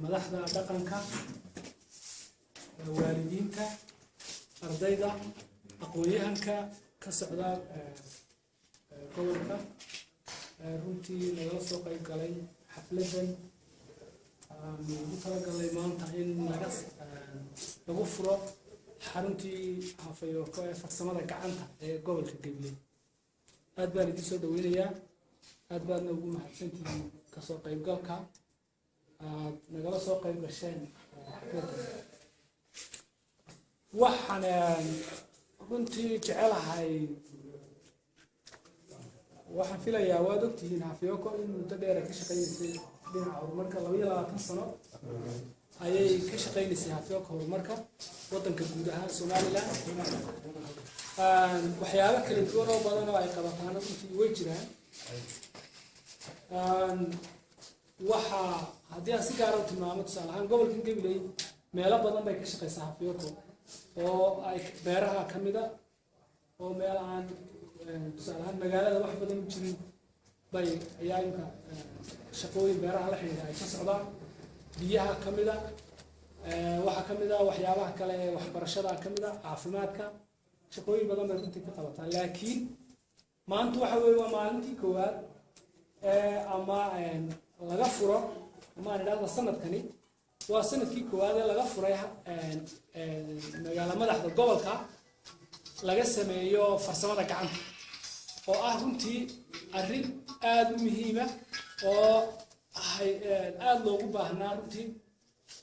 madaxda dhaqanka waalidiinta ardayda aqoon-yahanka ka socda gobolka runtii nagala soo qayb galay xafladan ugu talagalay maanta in lagu furo xaruntii hafayoko ee farsamada gacanta ee gobolka Gabiley. aad baan idin soo dhaweynayaa, aad baadna ugu mahadsantihiin kasoo qaybgalka aad nagala soo qayb gasheen waxaan runtii jecelahay. waxaan filayaa waad ogtihiin hafayoko in muddo dheer ka shaqeynaysay dhinaca horumarka 22 sano ayay ka shaqeynaysay hafayoko horumarka wadanka guud ahaan Soomaaliland. waxyaabo kala duwan oo badan oo ay qabataan runtii way jiraan. waxa haddii aan si gaar ah u tilmaamo tusaale ahaan gobolka Gabiley meelo badan bay ka shaqeysaa hafayoko oo ay beeraha ka mid ah oo meel aan tusaale ahaan magaalada wax badan u jirin bay ayaanka shaqooyin beeraha la xiriira ay ka socdaan. biyaha ka mid ah waxa ka mid ah waxyaabaha kale ee waxbarashada ka mid ah caafimaadka shaqooyin badan bay runtii ka qabataa. laakiin maanta waxa weeye waa maalintii koowaad ama laga furo ama aan idhaahdo sanadkani waa sanadkii koowaad ee laga furay magaala madaxda gobolka laga sameeyo farsamada gacanta oo ah runtii arrin aad u muhiim ah oo aad loogu baahnaa runtii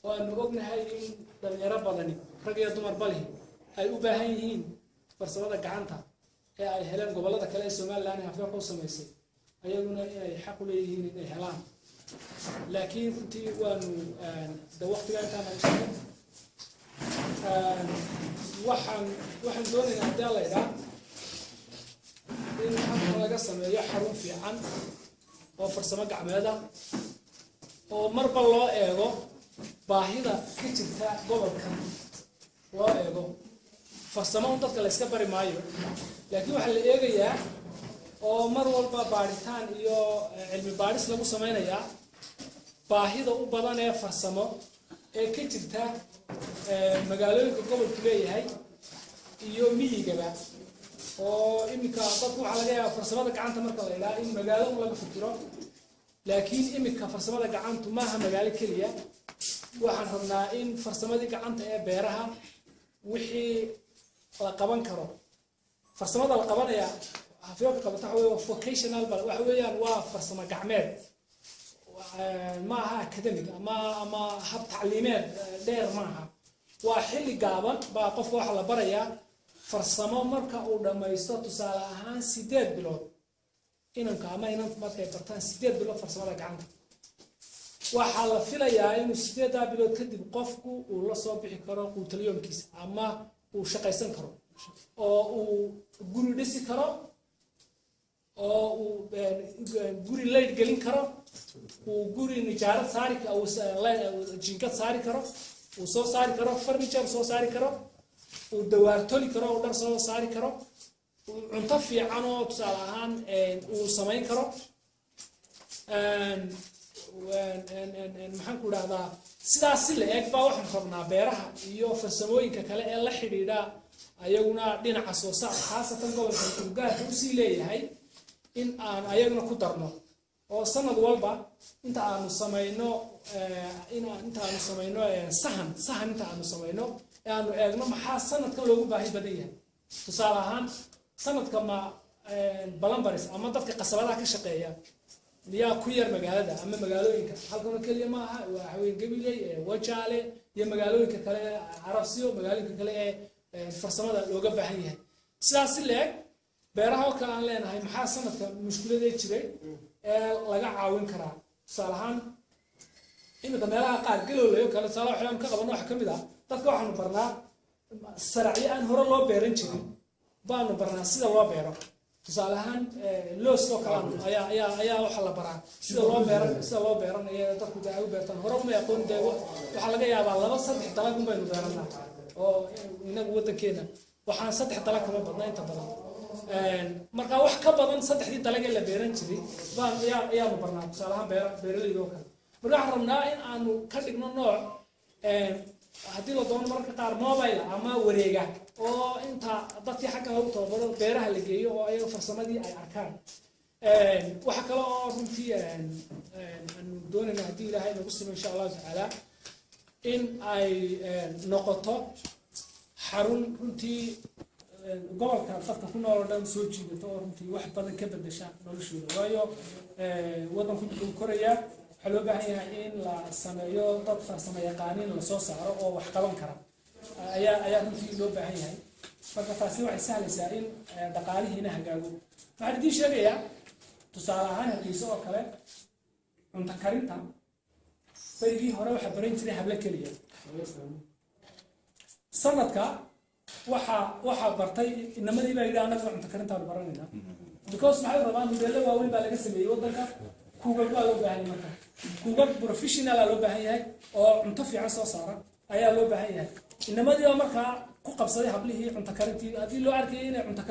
oo aanu ognahay in dhalinyaro badani rag iyo dumar bali ay u baahan yihiin farsamada gacanta ee ay heleen gobolada kale ee Soomaaliland hafayoko u sameysay ayaguna inay xaq u leeyihiin inay helaan. laakiin runtii waanu waqtiga intaan ay sheegay waxaan doonaynaa haddii la idhaa in halkan laga sameeyo xarun fiican oo farsamo gacmeeda oo marba loo eego baahida ka jirta gobolka loo eego. farsamo dadka la iska bari maayo, laakiin waxaa la eegayaa oo mar walba baaritaan iyo cilmi baaris lagu sameynayaa baahida u badan ee farsamo ee ka jirta magaalooyinka gobolku leeyahay iyo miyigaba. oo imika dadku waxa laga yaabaa farsamada gacanta marka la ilaa in magaalo laga fikiro, laakiin imika farsamada gacantu maaha magaalo kaliya. waxaan rabnaa in farsamadii gacanta ee beeraha wixii la qaban karo farsamada la qabanaya hafayoko qabata waa vocational waxa weeyaan waa farsamo gacmeed maaha academic ama hab tacliimeed dheer maaha. waa xilli gaaban baa qofka waxa la barayaa farsamo marka uu dhamaysto tusaale ahaan 8 bilood inanka ama inanta markay bartaan 8 bilood farsamada gacanta waxaa la filayaa inuu 8 bilood kadib qofku uu la soo bixi karo quutalyoonkiisa ama uu shaqaysan karo oo uu guri dhisi karo oo uu guri leyd gelin karo uu guri nijaarad saari karo jinkad saari karo uu soo saari karo furniture soo saari karo uu dawaartoli karo uu dhar soo saari karo uu cunto fiican oo tusaale ahaan uu samayn karo. maxaan ku dhahdaa sidaas si la eeg baa waxaan rabnaa beeraha iyo farsamooyinka kale ee la xidhiidha ayaguna dhinaca soo saar khaasatan gobolka Galgaduud uu sii leeyahay in aan ayaguna ku darno oo sanad walba inta aanu sameeyno sahan inta aanu sameeyno aanu eegno maxaa sanadkan loogu baahi badan yahay. tusaale ahaan sanadka ma balanbaris ama dadka qasabadaha ka shaqeeya miyaa ku yar magaalada ama magaalooyinka halkan kaliya maaha waxa weyn Gabiley Wajaale iyo magaalooyinka kale Carabsiyo magaalooyinka kale ee farsamada looga baahan yahay. sidaas leeg beeraha oo kale aan leenahay maxaa sanadka mushkilada jiray ee laga caawin karaa. tusaale ahaan imika meelaha qaar galowleeyo kale tusaale waxaan ka qabano wax ka mid ah dadka waxaanu barnaa saracyo aan hore loo beeran jirin baanu barnaa sida loo beero. tusaale ahaan loos oo kale ayaa waxa la baraa sida loo beeranayo dadku ay u beertaan hore uma aqoon deego. waxa laga yaabaa 2-3 dalag baynu beeranaa oo inagu wadankeena waxaan 3 dalag kama badna inta badan marka wax ka badan saddexdii dalagee la beeran jiray baan ayaanu barnaa tusaalahaan beeralayda oo kale marka waxaan rabnaa in aanu ka dhigno nooc haddii la doono mararka qaar mobile ama wareega oo inta dadkii xagga lagu tababaro beeraha la geeyo oo ayaga farsamadii ay arkaan waxa kale oo runtii aanu doonayna haddii ilaahay nagu simo insha allahu tacaala in ay noqoto xarun runtii gobolka dadka ku nool oo dhan soo jiidato oo runtii wax badan ka bedesha noloshooda waayo waddanku wuxuu korayaa waxaa loo baahan yahay in la sameeyo dad farsamo yaqaaniin la soo saaro oo wax qaban kara ayaa runtii loo baahan yahay marka taasi waxay sahlaysaa in dhaqaalihiina hagaago waxaan idiin sheegayaa tusaale ahaan Hargeysa oo kale cunto karinta berigii hore waxaa baran jiray hablo keliya sanadka waxaa bartay inamadii baa yidhi anaga cunto karintaan baranayna because maxay rabaan modeello waaweyn baa laga sameeyey waddanka kuugag baa loo baahan yahay marka kuugag professional loo baahan yahay oo cunto fiican soo saara ayaa loo baahan yahay inamadii baa markaa ku qabsaday hablihii cunto karintii haddii loo arkayay inay cunto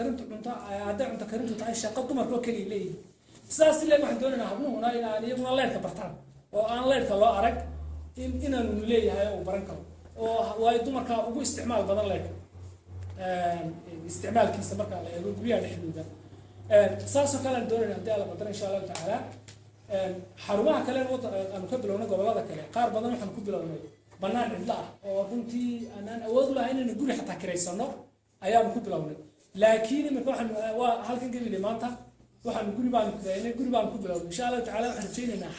karintu tahay shaqo dumarka oo keliya leeyihiin sidaas ilaa waxaan doonaynaa habluhuna inaan iyaguna leerka bartaan oo aan leerka loo arag inaanu leeyahay oo baran karo oo waayo dumarka ugu isticmaal badan leerka isticmaalkiisa marka la eego guryaha dhexdooda saasoo kale aan doonayna haddii alla qadar insha allahu tacaala xarumaha kale aanu ka bilownay gobollada kale qaar badan waxaan ku bilownay bannaan cidlo ah oo runtii aanaan awood u lahayn inaynu guri xataa kiraysano ayaanu ku bilownay laakiin imika waa halkan gabilay maanta waxaan guri baanu ku bilownay insha allahu tacaala waxaan rajaynaynaa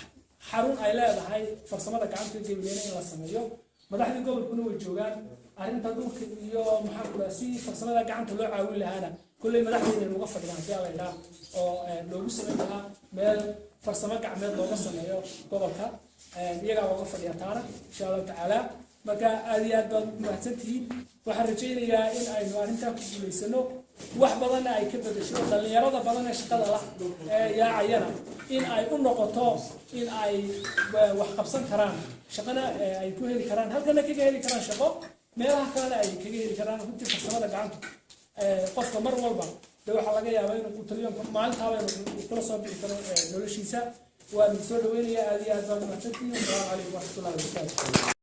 xarun ay leedahay farsamada gacanta gabileyna in la sameeyo madaxdii gobolkuna way joogaan arrinta dhulka iyo maxaa kula si farsamada gacanta loo caawin lahaana kulley madaxdeena uga fadhiyaan si alla ilaa oo loogu sameyn lahaa meel farsamo gacmeed looga sameeyo gobolka iyagaa looga fadhiya taana insha allahu tacaala marka aad iyo aad baad mahadsantihiin waxaan rajaynayaa in aynu arrintaa ku guulaysano wax badanna ay ka bedesho dhallinyarada badan ee shaqada lah yaacayana in ay u noqoto in ay wax qabsan karaan shaqana ay ku heli karaan halkana kaga heli karaan shaqo meelaha kalena ay kaga heli karaan runtii farsamada gacanta qofka mar walba de waxaa laga yaabaa inuu taliyo maalintaaba inuu kula soo bixi karo noloshiisa waan soo dhaweynayaa aad iyo aad baan mahadsantihiin. Assalaamu calaykum waraxmatullahi wabarakaatu.